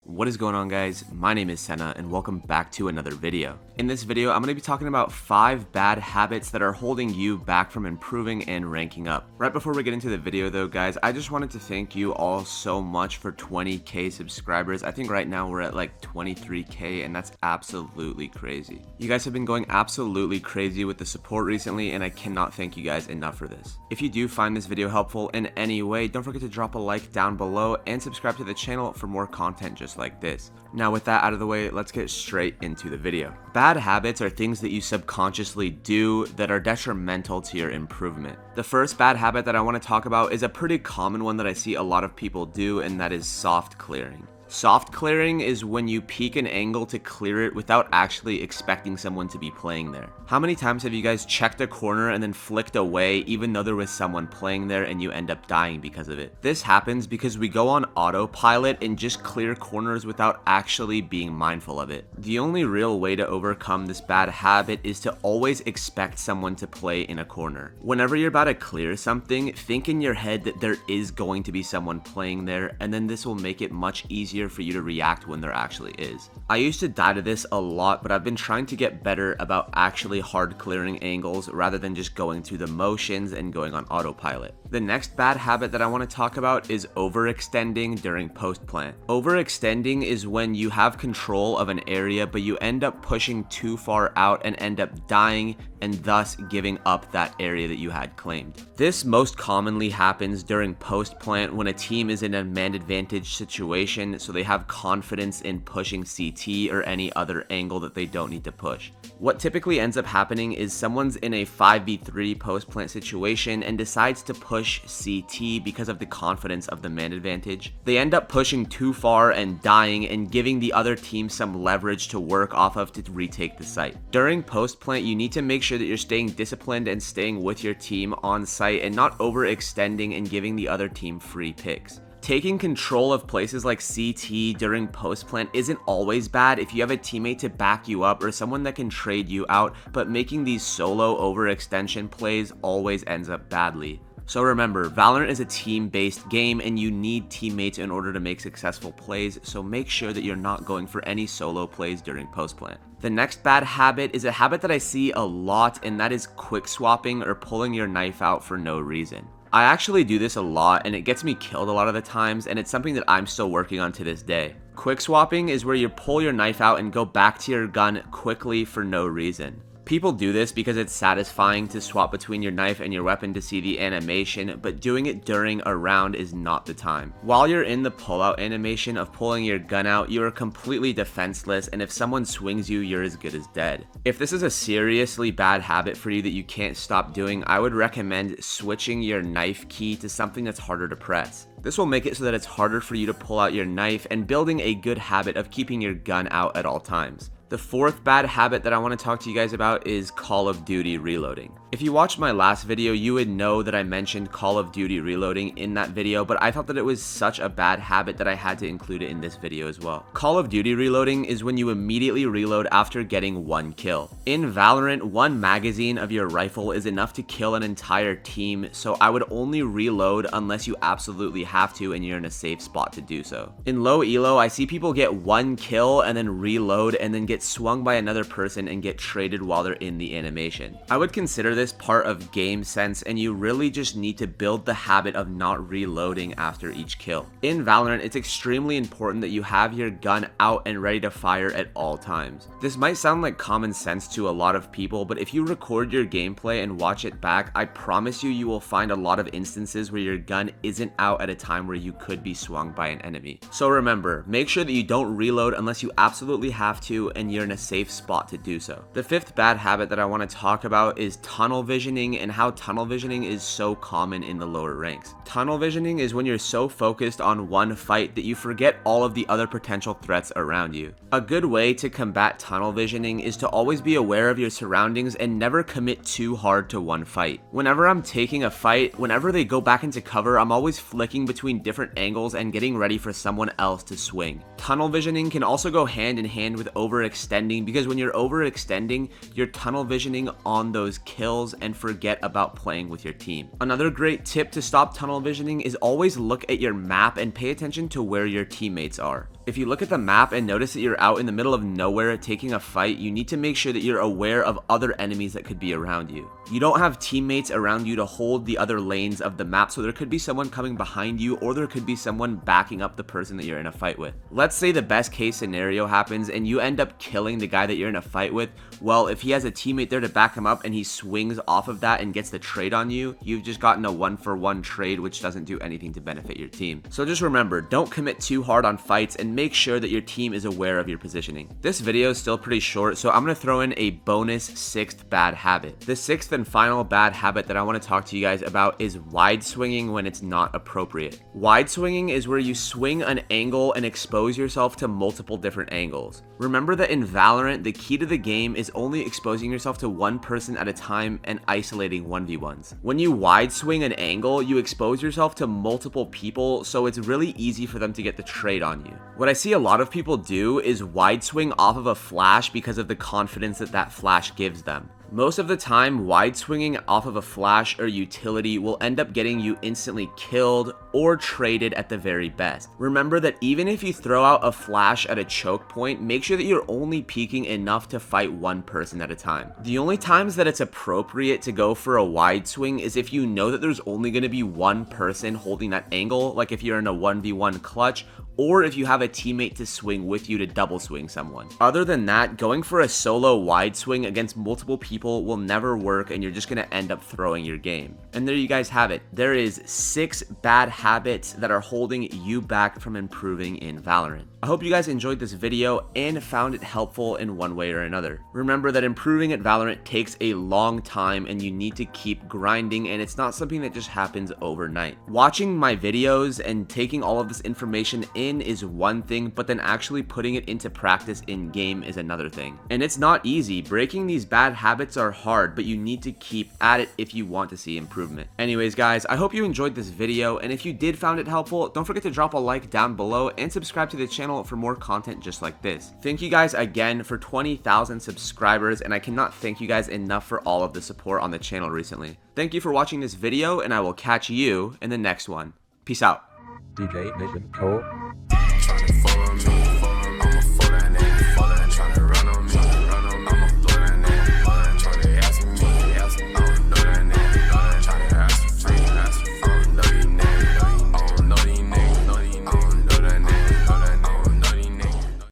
What is going on, guys? My name is Sena and welcome back to another video. In this video, I'm going to be talking about 5 bad habits that are holding you back from improving and ranking up. Right before we get into the video though, guys, I just wanted to thank you all so much for 20k subscribers. I think right now we're at like 23k and that's absolutely crazy. You guys have been going absolutely crazy with the support recently and I cannot thank you guys enough for this. If you do find this video helpful in any way, don't forget to drop a like down below and subscribe to the channel for more content just like this. Now with that out of the way, let's get straight into the video. Bad habits are things that you subconsciously do that are detrimental to your improvement. The first bad habit that I want to talk about is a pretty common one that I see a lot of people do, and that is soft clearing. Soft clearing is when you peek an angle to clear it without actually expecting someone to be playing there. How many times have you guys checked a corner and then flicked away even though there was someone playing there and you end up dying because of it? This happens because we go on autopilot and just clear corners without actually being mindful of it. The only real way to overcome this bad habit is to always expect someone to play in a corner. Whenever you're about to clear something, think in your head that there is going to be someone playing there, and then this will make it much easier for you to react when there actually is. I used to die to this a lot, but I've been trying to get better about actually hard clearing angles rather than just going through the motions and going on autopilot. The next bad habit that I want to talk about is overextending during post plant. Overextending is when you have control of an area but you end up pushing too far out and end up dying and thus giving up that area that you had claimed. This most commonly happens during post plant when a team is in a man advantage situation, so they have confidence in pushing CT or any other angle that they don't need to push. What typically ends up happening is someone's in a 5v3 post plant situation and decides to push CT because of the confidence of the man advantage. They end up pushing too far and dying and giving the other team some leverage to work off of to retake the site. During post plant, you need to make sure that you're staying disciplined and staying with your team on site and not overextending and giving the other team free picks. Taking control of places like CT during post plant isn't always bad if you have a teammate to back you up or someone that can trade you out, but making these solo overextension plays always ends up badly. So remember, Valorant is a team-based game and you need teammates in order to make successful plays, so make sure that you're not going for any solo plays during post-plant. The next bad habit is a habit that I see a lot, and that is quick swapping or pulling your knife out for no reason. I actually do this a lot and it gets me killed a lot of the times, and it's something that I'm still working on to this day. Quick swapping is where you pull your knife out and go back to your gun quickly for no reason. People do this because it's satisfying to swap between your knife and your weapon to see the animation, but doing it during a round is not the time. While you're in the pull-out animation of pulling your gun out, you are completely defenseless, and if someone swings you, you're as good as dead. If this is a seriously bad habit for you that you can't stop doing, I would recommend switching your knife key to something that's harder to press. This will make it so that it's harder for you to pull out your knife and building a good habit of keeping your gun out at all times. The fourth bad habit that I want to talk to you guys about is Call of Duty reloading. If you watched my last video, you would know that I mentioned Call of Duty reloading in that video, but I thought that it was such a bad habit that I had to include it in this video as well. Call of Duty reloading is when you immediately reload after getting one kill. In Valorant, one magazine of your rifle is enough to kill an entire team, so I would only reload unless you absolutely have to and you're in a safe spot to do so. In low elo, I see people get one kill and then reload and then get swung by another person and get traded while they're in the animation. I would consider this part of game sense, and you really just need to build the habit of not reloading after each kill. In Valorant, it's extremely important that you have your gun out and ready to fire at all times. This might sound like common sense to a lot of people, but if you record your gameplay and watch it back, I promise you will find a lot of instances where your gun isn't out at a time where you could be swung by an enemy. So remember, make sure that you don't reload unless you absolutely have to and you're in a safe spot to do so. The fifth bad habit that I want to talk about is tunnel visioning and how tunnel visioning is so common in the lower ranks. Tunnel visioning is when you're so focused on one fight that you forget all of the other potential threats around you. A good way to combat tunnel visioning is to always be aware of your surroundings and never commit too hard to one fight. Whenever I'm taking a fight, whenever they go back into cover, I'm always flicking between different angles and getting ready for someone else to swing. Tunnel visioning can also go hand in hand with overextending, because when you're overextending, you're tunnel visioning on those kills and forget about playing with your team. Another great tip to stop tunnel visioning is always look at your map and pay attention to where your teammates are. If you look at the map and notice that you're out in the middle of nowhere taking a fight, you need to make sure that you're aware of other enemies that could be around you. You don't have teammates around you to hold the other lanes of the map, so there could be someone coming behind you, or there could be someone backing up the person that you're in a fight with. Let's say the best case scenario happens and you end up killing the guy that you're in a fight with. Well, if he has a teammate there to back him up and he swings off of that and gets the trade on you, you've just gotten a 1-for-1 trade, which doesn't do anything to benefit your team. So just remember, don't commit too hard on fights and make sure that your team is aware of your positioning. This video is still pretty short, so I'm going to throw in a bonus 6th bad habit. The 6th and final bad habit that I want to talk to you guys about is wide swinging when it's not appropriate. Wide swinging is where you swing an angle and expose yourself to multiple different angles. Remember that in Valorant, the key to the game is only exposing yourself to one person at a time and isolating 1v1s. When you wide swing an angle, you expose yourself to multiple people, so it's really easy for them to get the trade on you. What I see a lot of people do is wide swing off of a flash because of the confidence that that flash gives them. Most of the time, wide swinging off of a flash or utility will end up getting you instantly killed or traded at the very best. Remember that even if you throw out a flash at a choke point, make sure that you're only peeking enough to fight one person at a time. The only times that it's appropriate to go for a wide swing is if you know that there's only going to be one person holding that angle, like if you're in a 1v1 clutch, or if you have a teammate to swing with you to double swing someone. Other than that, going for a solo wide swing against multiple people will never work, and you're just gonna end up throwing your game. And there you guys have it. There is 6 bad habits that are holding you back from improving in Valorant. I hope you guys enjoyed this video and found it helpful in one way or another. Remember that improving at Valorant takes a long time and you need to keep grinding, and it's not something that just happens overnight. Watching my videos and taking all of this information in is one thing, but then actually putting it into practice in game is another thing. And it's not easy. Breaking these bad habits are hard, but you need to keep at it if you want to see improvement. Anyways guys, I hope you enjoyed this video, and if you did find it helpful, don't forget to drop a like down below and subscribe to the channel for more content just like this. Thank you guys again for 20,000 subscribers, and I cannot thank you guys enough for all of the support on the channel recently. Thank you for watching this video, and I will catch you in the next one. Peace out. DJ Nation Cole.